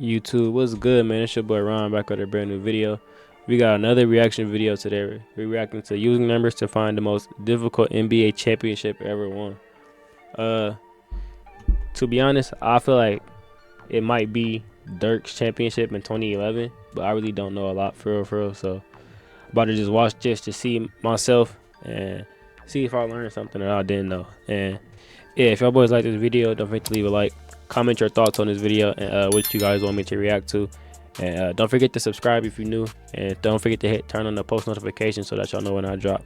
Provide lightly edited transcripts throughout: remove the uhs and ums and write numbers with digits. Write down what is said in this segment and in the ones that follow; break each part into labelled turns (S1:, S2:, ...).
S1: YouTube, what's good, man? It's your boy Ron back with a brand new video. We got another reaction video today. We're reacting to using numbers to find the most difficult NBA championship ever won. To be honest, I feel like it might be Dirk's championship in 2011, but I really don't know a lot for real. So I'm about to just watch just to see myself and see if I learned something that I didn't know. And yeah, if y'all boys like this video, don't forget to leave a like. Comment your thoughts on this video and what you guys want me to react to, and don't forget to subscribe if you're new, and don't forget to turn on the post notifications so that y'all know when I drop.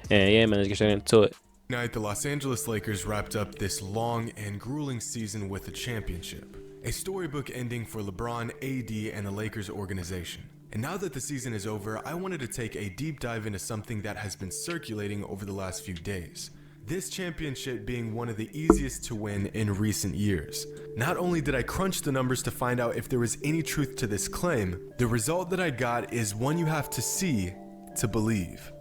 S1: And yeah, man, let's get straight into it.
S2: Tonight, the Los Angeles Lakers wrapped up this long and grueling season with a championship, a storybook ending for LeBron, AD, and the Lakers organization. And now that the season is over, I wanted to take a deep dive into something that has been circulating over the last few days. This championship being one of the easiest to win in recent years. Not only did I crunch the numbers to find out if there was any truth to this claim, the result that I got is one you have to see to believe.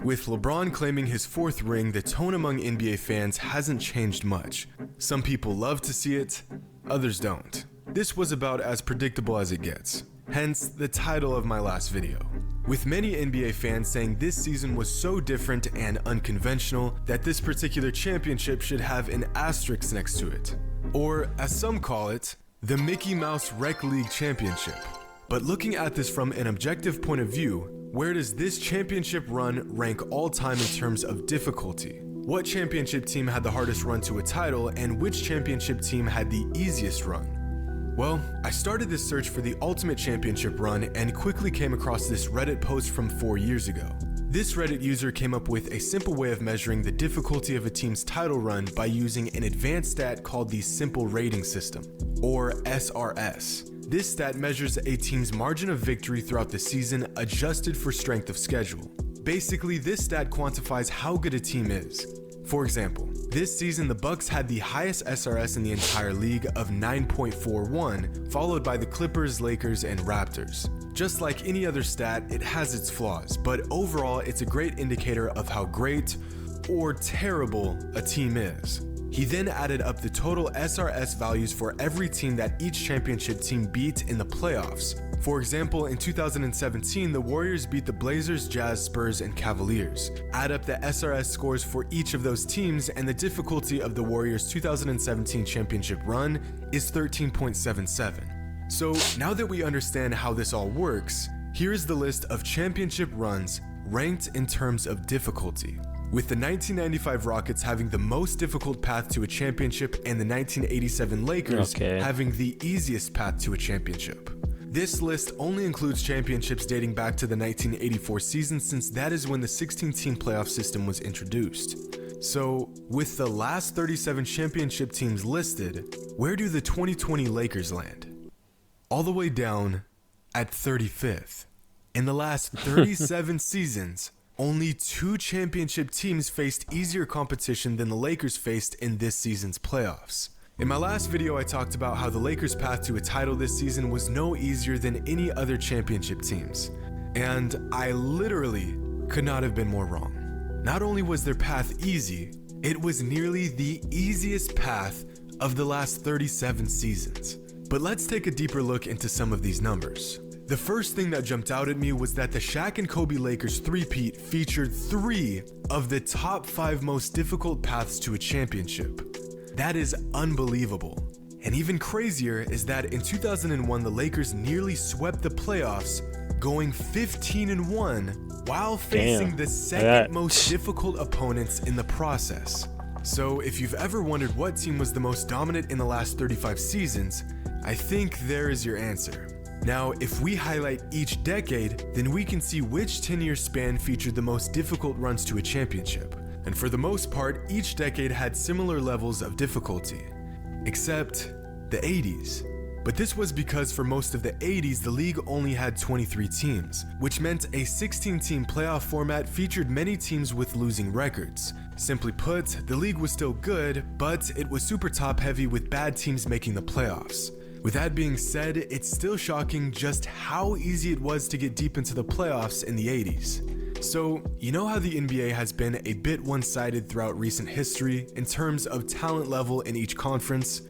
S2: With LeBron claiming his fourth ring, the tone among NBA fans hasn't changed much. Some people love to see it, others don't. This was about as predictable as it gets. Hence, the title of my last video. With many NBA fans saying this season was so different and unconventional that this particular championship should have an asterisk next to it. Or, as some call it, the Mickey Mouse Rec League Championship. But looking at this from an objective point of view, where does this championship run rank all time in terms of difficulty? What championship team had the hardest run to a title, and which championship team had the easiest run? Well, I started this search for the ultimate championship run and quickly came across this Reddit post from 4 years ago. This Reddit user came up with a simple way of measuring the difficulty of a team's title run by using an advanced stat called the Simple Rating System, or SRS. This stat measures a team's margin of victory throughout the season adjusted for strength of schedule. Basically, this stat quantifies how good a team is. For example, this season the Bucks had the highest SRS in the entire league of 9.41, followed by the Clippers, Lakers, and Raptors. Just like any other stat, it has its flaws, but overall it's a great indicator of how great or terrible a team is. He then added up the total SRS values for every team that each championship team beat in the playoffs. For example, in 2017, the Warriors beat the Blazers, Jazz, Spurs, and Cavaliers. Add up the SRS scores for each of those teams, and the difficulty of the Warriors' 2017 championship run is 13.77. So now that we understand how this all works, here's the list of championship runs ranked in terms of difficulty, with the 1995 Rockets having the most difficult path to a championship and the 1987 Lakers having the easiest path to a championship. This list only includes championships dating back to the 1984 season, since that is when the 16-team playoff system was introduced. So, with the last 37 championship teams listed, where do the 2020 Lakers land? All the way down at 35th. In the last 37 seasons, only 2 championship teams faced easier competition than the Lakers faced in this season's playoffs. In my last video, I talked about how the Lakers' path to a title this season was no easier than any other championship teams. And I literally could not have been more wrong. Not only was their path easy, it was nearly the easiest path of the last 37 seasons. But let's take a deeper look into some of these numbers. The first thing that jumped out at me was that the Shaq and Kobe Lakers three-peat featured 3 of the top 5 most difficult paths to a championship. That is unbelievable. And even crazier is that in 2001, the Lakers nearly swept the playoffs, going 15-1 while facing the second most difficult opponents in the process. So if you've ever wondered what team was the most dominant in the last 35 seasons, I think there is your answer. Now, if we highlight each decade, then we can see which 10-year span featured the most difficult runs to a championship. And for the most part, each decade had similar levels of difficulty, except the 80s. But this was because for most of the 80s, the league only had 23 teams, which meant a 16-team playoff format featured many teams with losing records. Simply put, the league was still good, but it was super top-heavy with bad teams making the playoffs. With that being said, it's still shocking just how easy it was to get deep into the playoffs in the 80s. So, you know how the NBA has been a bit one-sided throughout recent history in terms of talent level in each conference?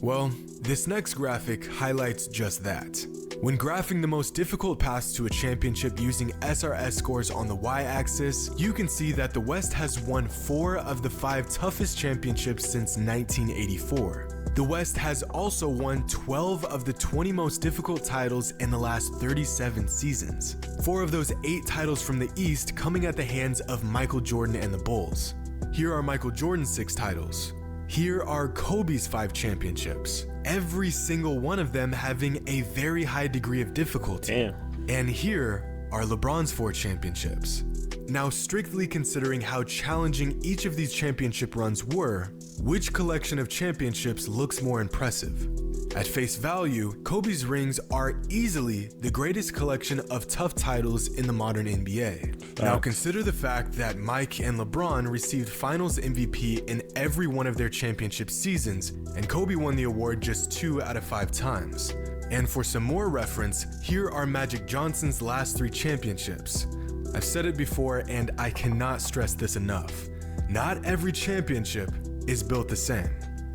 S2: Well, this next graphic highlights just that. When graphing the most difficult paths to a championship using SRS scores on the y-axis, you can see that the West has won 4 of the 5 toughest championships since 1984. The West has also won 12 of the 20 most difficult titles in the last 37 seasons. 4 of those 8 titles from the East coming at the hands of Michael Jordan and the Bulls. Here are Michael Jordan's 6 titles. Here are Kobe's 5 championships, every single one of them having a very high degree of difficulty.
S1: Damn.
S2: And here are LeBron's 4 championships. Now, strictly considering how challenging each of these championship runs were, which collection of championships looks more impressive? At face value, Kobe's rings are easily the greatest collection of tough titles in the modern NBA. Now consider the fact that Mike and LeBron received Finals MVP in every one of their championship seasons, and Kobe won the award just 2 out of 5 times. And for some more reference, here are Magic Johnson's last 3 championships. I've said it before and I cannot stress this enough. Not every championship is built the same.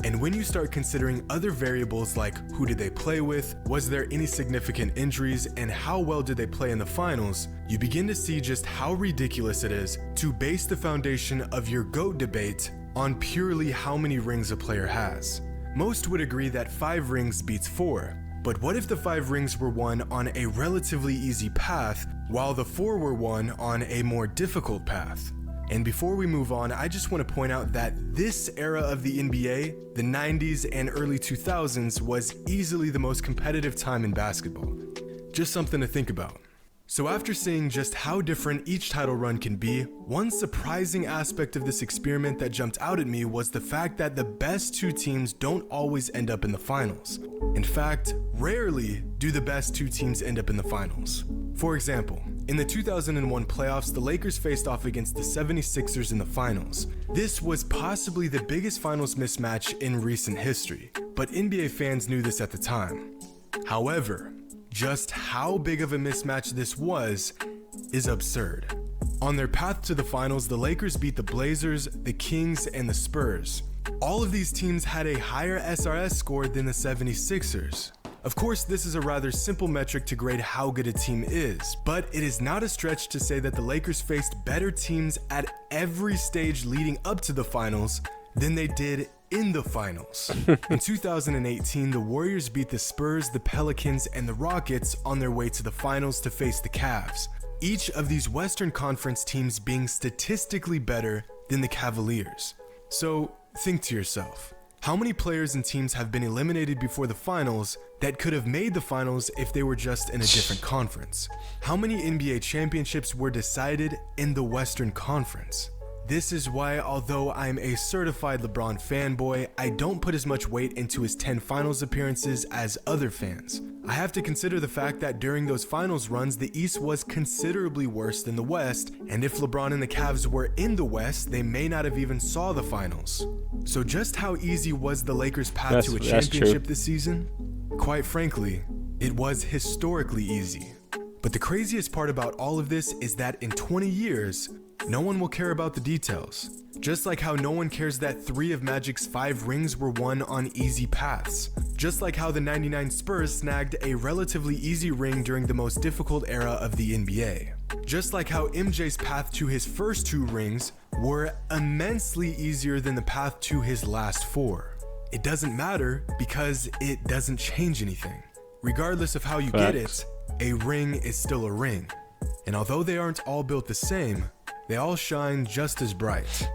S2: And when you start considering other variables like who did they play with, was there any significant injuries, and how well did they play in the finals, you begin to see just how ridiculous it is to base the foundation of your GOAT debate on purely how many rings a player has. Most would agree that 5 rings beats 4, but what if the 5 rings were won on a relatively easy path, while the 4 were won on a more difficult path? And before we move on, I just want to point out that this era of the NBA, the 90s and early 2000s, was easily the most competitive time in basketball. Just something to think about. So after seeing just how different each title run can be, one surprising aspect of this experiment that jumped out at me was the fact that the best 2 teams don't always end up in the finals. In fact, rarely do the best 2 teams end up in the finals. For example, in the 2001 playoffs, the Lakers faced off against the 76ers in the finals. This was possibly the biggest finals mismatch in recent history, but NBA fans knew this at the time. However, just how big of a mismatch this was is absurd. On their path to the finals, the Lakers beat the Blazers, the Kings, and the Spurs. All of these teams had a higher SRS score than the 76ers. Of course, this is a rather simple metric to grade how good a team is, but it is not a stretch to say that the Lakers faced better teams at every stage leading up to the finals than they did in the finals. In 2018, the Warriors beat the Spurs, the Pelicans, and the Rockets on their way to the finals to face the Cavs, each of these Western Conference teams being statistically better than the Cavaliers. So think to yourself, how many players and teams have been eliminated before the finals that could have made the finals if they were just in a different conference? How many NBA championships were decided in the Western Conference? This is why, although I'm a certified LeBron fanboy, I don't put as much weight into his 10 finals appearances as other fans. I have to consider the fact that during those finals runs, the East was considerably worse than the West, and if LeBron and the Cavs were in the West, they may not have even saw the finals. So just how easy was the Lakers' path to a championship this season? Quite frankly, it was historically easy. But the craziest part about all of this is that in 20 years, no one will care about the details. Just like how no one cares that 3 of Magic's 5 rings were won on easy paths. Just like how the 99 Spurs snagged a relatively easy ring during the most difficult era of the NBA. Just like how MJ's path to his first 2 rings were immensely easier than the path to his last 4. It doesn't matter because it doesn't change anything. Regardless of how you get it, a ring is still a ring. And although they aren't all built the same, they all shine just as bright.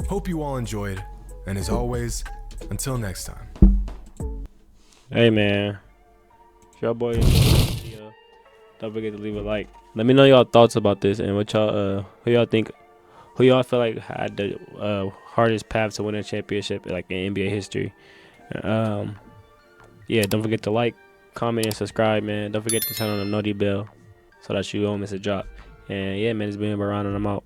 S2: Hope you all enjoyed, and as always, until next time.
S1: Hey man, if y'all boys enjoyed the video, don't forget to leave a like. Let me know y'all thoughts about this and what y'all who y'all feel like had the hardest path to win a championship like in NBA history. Yeah, don't forget to like, comment, and subscribe, man. Don't forget to turn on the noti bell so that you don't miss a drop. And yeah, man, it's been Baron and I'm out.